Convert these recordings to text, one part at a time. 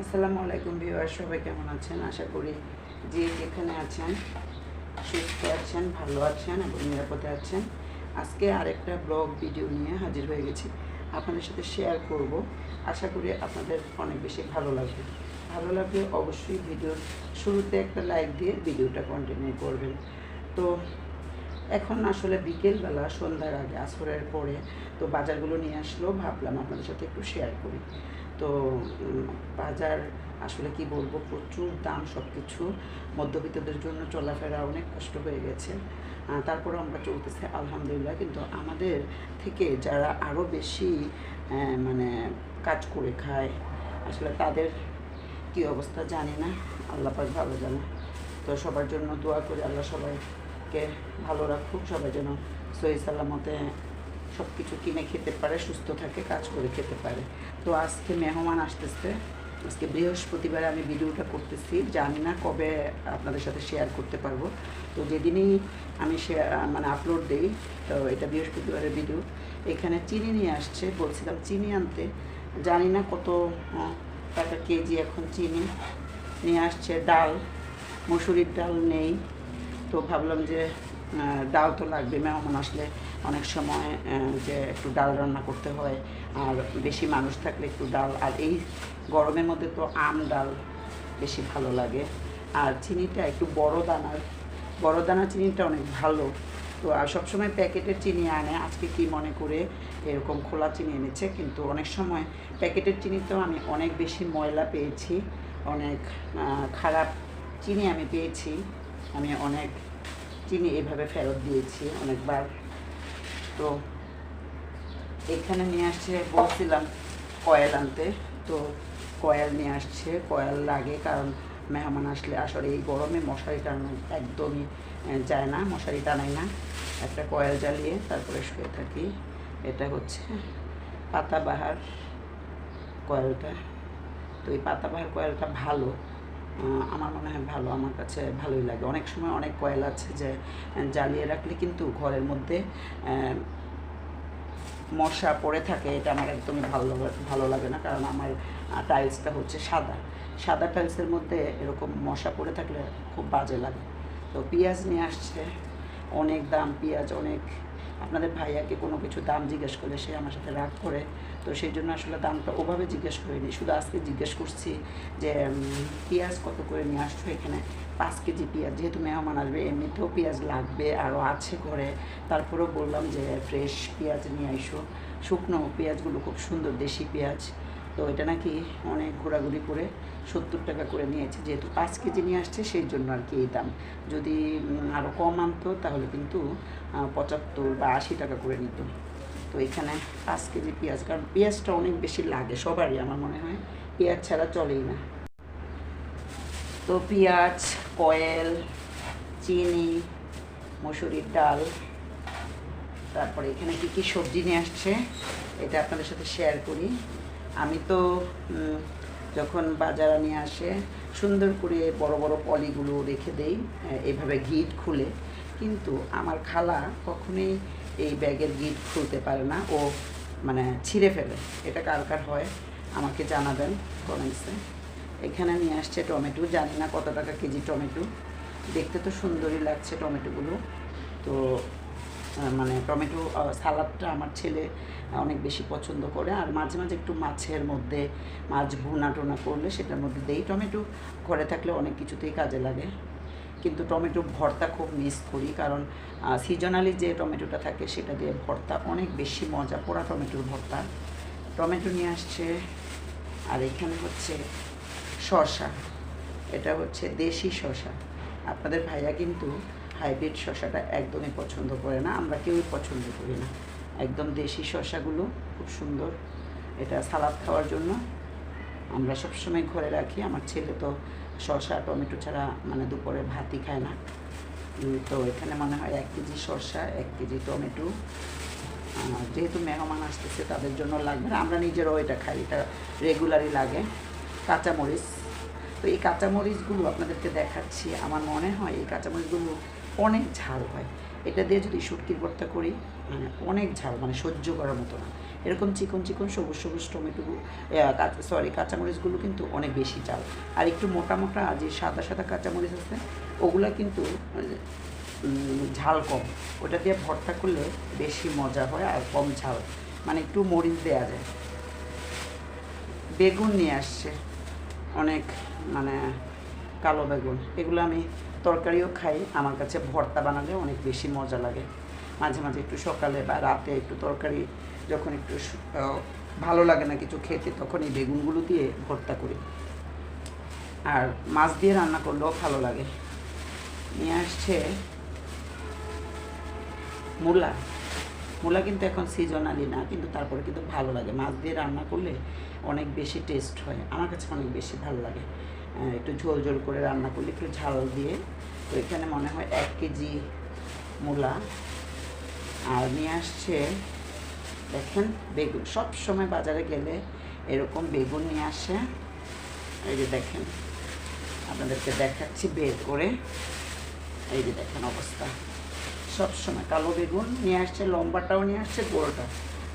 আসসালামু আলাইকুম ভিউয়ার, সবাই কেমন আছেন? আশা করি যে যেখানে আছেন সুস্থ আছেন, ভালো আছেন এবং নিরাপদে আছেন। আজকে আরেকটা ব্লগ ভিডিও নিয়ে হাজির হয়ে গেছি, আপনাদের সাথে শেয়ার করব। আশা করি আপনাদের অনেক বেশি ভালো লাগবে। ভালো লাগলে অবশ্যই ভিডিওর শুরুতে একটা লাইক দিয়ে ভিডিওটা কন্টিনিউ করবেন। তো এখন আসলে বিকেলবেলা, সন্ধ্যার আগে, আসরের পরে তো বাজারগুলো নিয়ে আসলো, ভাবলাম আপনাদের সাথে একটু শেয়ার করি। তো বাজার আসলে কি বলবো, প্রচুর দাম সব কিছু। মধ্যবিত্তদের জন্য চলাফেরা অনেক কষ্ট হয়ে গেছে, তারপরে আমরা চলতেছে আলহামদুলিল্লাহ। কিন্তু আমাদের থেকে যারা আরও বেশি মানে কাজ করে খায়, আসলে তাদের কি অবস্থা জানি না, আল্লাহ পাক ভালো জানে। তো সবার জন্য দোয়া করি, আল্লাহ সবাইকে ভালো রাখুক, সবাই যেন সহি সালামতে সব কিছু কিনে খেতে পারে, সুস্থ থাকে, কাজ করে খেতে পারে। তো আজকে মেহমান আসতেছে, আজকে বৃহস্পতিবারে আমি ভিডিওটা করতেছি, জানি না কবে আপনাদের সাথে শেয়ার করতে পারবো। তো যেদিনই আমি মানে আপলোড দিই, তো এটা বৃহস্পতিবারের ভিডিও। এখানে চিনি নিয়ে আসছে, বলছিলাম চিনি আনতে, জানি না কত টাকা কেজি এখন চিনি নিয়ে আসছে। ডাল, মসুরির ডাল নেই, তো ভাবলাম যে ডাল তো লাগবে, মেহমান আসলে অনেক সময় যে একটু ডাল রান্না করতে হয়, আর বেশি মানুষ থাকলে একটু ডাল। আর এই গরমের মধ্যে তো আম ডাল বেশি ভালো লাগে। আর চিনিটা একটু বড় দানার চিনিটা অনেক ভালো। তো আর সবসময় প্যাকেটের চিনি আনে, আজকে কি মনে করে এরকম খোলা চিনি এনেছে। কিন্তু অনেক সময় প্যাকেটের চিনিতেও আমি অনেক বেশি ময়লা পেয়েছি, অনেক খারাপ চিনি আমি পেয়েছি। আমি অনেক চিনি এভাবে ফেরত দিয়েছি অনেকবার। তো এখানে নিয়ে আসছে, বলছিলাম কয়েল আনতে, তো কয়েল নিয়ে আসছে। কয়েল লাগে, কারণ মেহমান আসলে আসলে এই গরমে মশারি টানানো একদমই যায় না, মশারি টানাই না। একটা কয়েল জ্বালিয়ে তারপরে শুয়ে থাকি। এটা হচ্ছে পাতাবাহার কয়েলটা। তো এই পাতাবাহার কয়েলটা ভালো, আমার মনে হয় ভালো, আমার কাছে ভালোই লাগে। অনেক সময় অনেক কয়েল আছে যে জ্বালিয়ে রাখলে কিন্তু ঘরের মধ্যে মশা পড়ে থাকে, এটা আমার একদমই ভালো লাগে না। কারণ আমার টাইলসটা হচ্ছে সাদা টাইলসের মধ্যে এরকম মশা পড়ে থাকলে খুব বাজে লাগে। তো পেঁয়াজ নিয়ে আসছে, অনেক দাম পেঁয়াজ, অনেক। আপনাদের ভাইয়াকে কোনো কিছু দাম জিজ্ঞেস করলে সে আমার সাথে রাগ করে, তো সেই জন্য আসলে দামটা ওভাবে জিজ্ঞেস করিনি, শুধু আজকে জিজ্ঞেস করছি যে পেঁয়াজ কত করে নিয়ে আসছো। এখানে 5 কেজি পেঁয়াজ, যেহেতু মেহমান আসবে, এমনিতেও পেঁয়াজ লাগবে, আরও আছে ঘরে। তারপরেও বললাম যে ফ্রেশ পেঁয়াজ নিয়ে আইসো। শুকনো পেঁয়াজগুলো খুব সুন্দর, দেশি পেঁয়াজ। তো এটা নাকি অনেক ঘোরাঘুরি করে 70 টাকা করে নিয়েছে, যেহেতু 5 কেজি নিয়ে আসছে সেই জন্য আর কি এই দাম। যদি আরও কম আনতো তাহলে কিন্তু 75 বা 80 টাকা করে নিত। তো এখানে 5 কেজি পেঁয়াজ, কারণ পেঁয়াজটা অনেক বেশি লাগে সবারই, আমার মনে হয় পেঁয়াজ ছাড়া চলেই না। তো পেঁয়াজ, কয়েল, চিনি, মসুরির ডাল, তারপরে এখানে কী কী সবজি নিয়ে আসছে এটা আপনাদের সাথে শেয়ার করি। আমি তো যখন বাজারে নিয়ে আসে সুন্দর করে বড় বড় পলিগুলো রেখে দেই, এভাবে গিট খুলে। কিন্তু আমার খালা কখনোই এই ব্যাগের গিট খুলতে পারে না, ও মানে ছিঁড়ে ফেলে। এটা কার কার হয় আমাকে জানাবেন কমেন্টসে। এখানে নিয়ে আসছে টমেটো, জানি না কত টাকা কেজি টমেটো। দেখতে তো সুন্দরই লাগছে টমেটোগুলো। তো মানে টমেটো সালাদটা আমার ছেলে অনেক বেশি পছন্দ করে, আর মাঝে মাঝে একটু মাছের মধ্যে, মাছ ভুনা টোনা করলে সেটার মধ্যে দেই। টমেটো ঘরে থাকলে অনেক কিছুতেই কাজে লাগে, কিন্তু টমেটো ভর্তা খুব মিস করি, কারণ সিজনালি যে টমেটোটা থাকে সেটা দিয়ে ভর্তা অনেক বেশি মজা, পোড়া টমেটোর ভর্তা। টমেটো নিয়ে আসছে। আর এখানে হচ্ছে শসা, এটা হচ্ছে দেশি শসা। আপনাদের ভাইয়া কিন্তু হাইব্রিড শসাটা একদমই পছন্দ করে না, আমরা কেউই পছন্দ করি না। একদম দেশি শসাগুলো খুব সুন্দর, এটা সালাদ খাওয়ার জন্য আমরা সবসময় ঘরে রাখি। আমার ছেলে তো শসা টমেটো ছাড়া মানে দুপুরে ভাতই খায় না। তো এখানে মনে হয় 1 কেজি শসা, 1 কেজি টমেটো। যেহেতু মেহমান আসতেছে তাদের জন্য লাগবে না, আমরা নিজেরাও এটা খাই, এটা রেগুলারই লাগে। কাঁচামরিচ, তো এই কাঁচামরিচগুলো আপনাদেরকে দেখাচ্ছি। আমার মনে হয় এই কাঁচামরিচগুলো অনেক ঝাল হয়, এটা দিয়ে যদি শুটকির ভর্তা করি মানে অনেক ঝাল, মানে সহ্য করার মতো না। এরকম চিকন চিকন সবুজ সবুজ টমেটো কাঁচামরিচগুলো কিন্তু অনেক বেশি ঝাল। আর একটু মোটা মোটা যে সাদা সাদা কাঁচামরিচ আছে ওগুলা কিন্তু ঝাল কম, ওটা দিয়ে ভর্তা করলে বেশি মজা হয় আর কম ঝাল, মানে একটু মরিচ দেওয়া যায়। বেগুন নিয়ে আসছে অনেক, মানে কালো বেগুন, এগুলো আমি তরকারিও খাই, আমার কাছে ভর্তা বানালে অনেক বেশি মজা লাগে। মাঝে মাঝে একটু সকালে বা রাতে একটু তরকারি যখন একটু ভালো লাগে না কিছু খেতে, তখন এই বেগুনগুলো দিয়ে ভর্তা করি। আর মাছ দিয়ে রান্না করলেও ভালো লাগে। নিয়ে আসছে মূলা। মূলা কিন্তু এখন সিজনালি না, কিন্তু তারপরে কিন্তু ভালো লাগে, মাছ দিয়ে রান্না করলে অনেক বেশি টেস্ট হয়, আমার কাছে অনেক বেশি ভালো লাগে। একটু ঝোল ঝোল করে রান্না করলে একটু ঝাল দিয়ে। তো এখানে মনে হয় 1 কেজি মূলা। আর নিয়ে আসছে দেখেন বেগুন, সব সময় বাজারে গেলে এরকম বেগুন নিয়ে আসে। এই যে দেখেন, আপনাদেরকে দেখাচ্ছি বের করে, এই যে দেখেন অবস্থা। সব সময় কালো বেগুন নিয়ে আসছে, লম্বাটাও নিয়ে আসছে,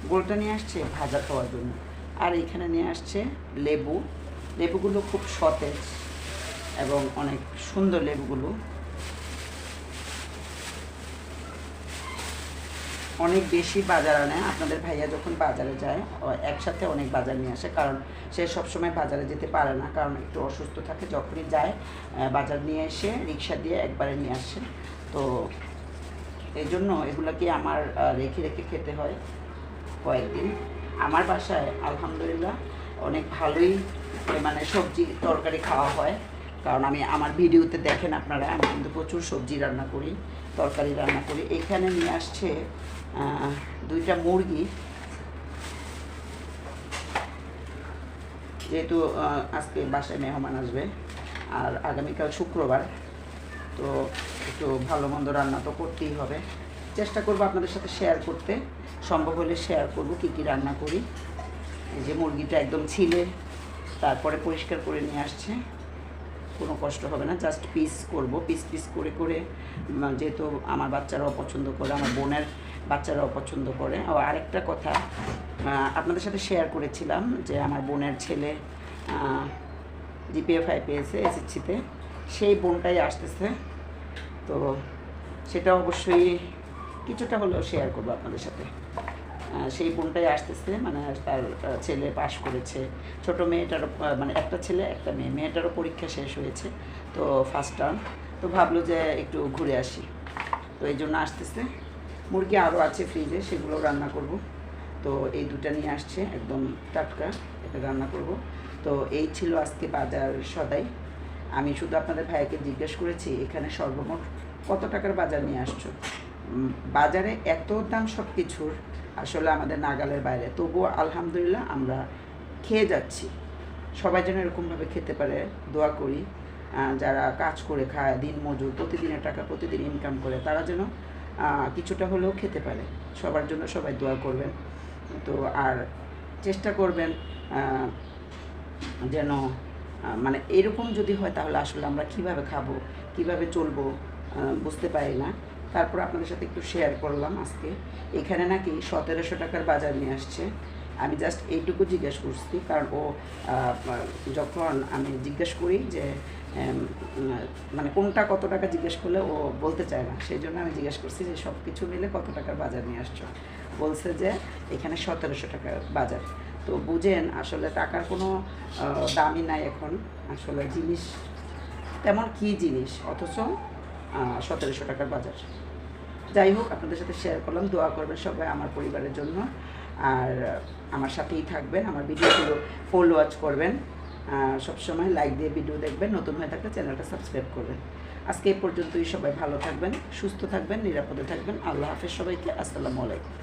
গোলটা নিয়ে আসছে ভাজা খাওয়ার জন্য। আর এখানে নিয়ে আসছে লেবু। লেবুগুলো খুব সতেজ এবং অনেক সুন্দর লেবুগুলো, অনেক বেশি বাজার আনে। আপনাদের ভাইয়া যখন বাজারে যায় একসাথে অনেক বাজার নিয়ে আসে, কারণ সে সবসময় বাজারে যেতে পারে না, কারণ একটু অসুস্থ থাকে। যখনই যায় বাজার নিয়ে এসে রিক্সা দিয়ে একবারে নিয়ে আসে। তো এই জন্য এগুলোকে আমার রেখে রেখে খেতে হয় কয়েকদিন। আমার বাসায় আলহামদুলিল্লাহ অনেক ভালোই মানে সবজি তরকারি খাওয়া হয়, কারণ আমি আমার ভিডিওতে দেখেন আপনারা, আমি কিন্তু প্রচুর সবজি রান্না করি, তরকারি রান্না করি। এখানে নিয়ে আসছে 2টা মুরগি, যেহেতু আজকে বাসায় মেহমান আসবে আর আগামীকাল শুক্রবার, তো একটু ভালো মন্দ রান্না তো করতেই হবে। চেষ্টা করবো আপনাদের সাথে শেয়ার করতে, সম্ভব হলে শেয়ার করব কী কী রান্না করি। এই যে মুরগিটা একদম ছিলে তারপরে পরিষ্কার করে নিয়ে আসছে, কোনো কষ্ট হবে না, জাস্ট পিস করব, পিস পিস করে করে, যেহেতু আমার বাচ্চারাও পছন্দ করে, আমার বোনের বাচ্চারাও পছন্দ করে। ও আরেকটা কথা আপনাদের সাথে শেয়ার করেছিলাম যে আমার বোনের ছেলে GPA 5 পেয়েছে SSCতে, সেই বোনটাই আসতেছে, তো সেটা অবশ্যই কিছুটা হলেও শেয়ার করবো আপনাদের সাথে। সেই বোনটাই আসতেছে, মানে তার ছেলে পাশ করেছে, ছোটো মেয়েটারও, মানে একটা ছেলে একটা মেয়ে, মেয়েটারও পরীক্ষা শেষ হয়েছে, তো ফার্স্ট টার্ম, তো ভাবলো যে একটু ঘুরে আসি, তো এই জন্য আসতেছে। মুরগি আরও আছে ফ্রিজে, সেগুলো রান্না করব। তো এই 2টা নিয়ে আসছে একদম টাটকা, এটা রান্না করব। তো এই ছিল আজকে বাজার সদাই। আমি শুধু আপনাদের ভাইকে জিজ্ঞেস করেছি এখানে সর্বমোট কত টাকার বাজার নিয়ে আসছো। বাজারে এত দাম সব কিছুর, আসলে আমাদের নাগালের বাইরে, তবুও আলহামদুলিল্লাহ আমরা খেয়ে যাচ্ছি। সবাই যেন এরকমভাবে খেতে পারে দোয়া করি। যারা কাজ করে খায়, দিন মজুর, প্রতিদিনের টাকা প্রতিদিন ইনকাম করে, তারা যেন কিছুটা হলেও খেতে পারে। সবার জন্য সবাই দোয়া করবেন। তো আর চেষ্টা করবেন যেন মানে এরকম যদি হয় তাহলে আসলে আমরা কিভাবে খাবো, কিভাবে চলবো বুঝতে পারি না। তারপর আপনাদের সাথে একটু শেয়ার করলাম আজকে। এখানে নাকি 1700 টাকার বাজার নিয়ে আসছে। আমি জাস্ট এইটুকু জিজ্ঞেস করছি, কারণ ও যখন আমি জিজ্ঞেস করি যে মানে কোনটা কত টাকা জিজ্ঞেস করলে ও বলতে চায় না, সেই জন্য আমি জিজ্ঞেস করছি যে সব কিছু মিলে কত টাকার বাজার নিয়ে আসছো। বলছে যে এখানে 1700 টাকার বাজার। তো বুঝেন আসলে টাকার কোনো দামই নাই এখন, আসলে জিনিস তেমন কী জিনিস, অথচ 1700 টাকার বাজার। যাই হোক, আপনাদের সাথে শেয়ার করলাম, দোয়া করবেন সবাই আমার পরিবারের জন্য, আর আমার সাথেই থাকবেন, আমার ভিডিওগুলো ফুল ওয়াচ করবেন, সবসময় লাইক দিয়ে ভিডিও দেখবেন, নতুন হয়ে থাকলে চ্যানেলটা সাবস্ক্রাইব করবেন। আজকে এই পর্যন্তই, সবাই ভালো থাকবেন, সুস্থ থাকবেন, নিরাপদে থাকবেন। আল্লাহ হাফেজ সবাইকে, আসসালামু আলাইকুম।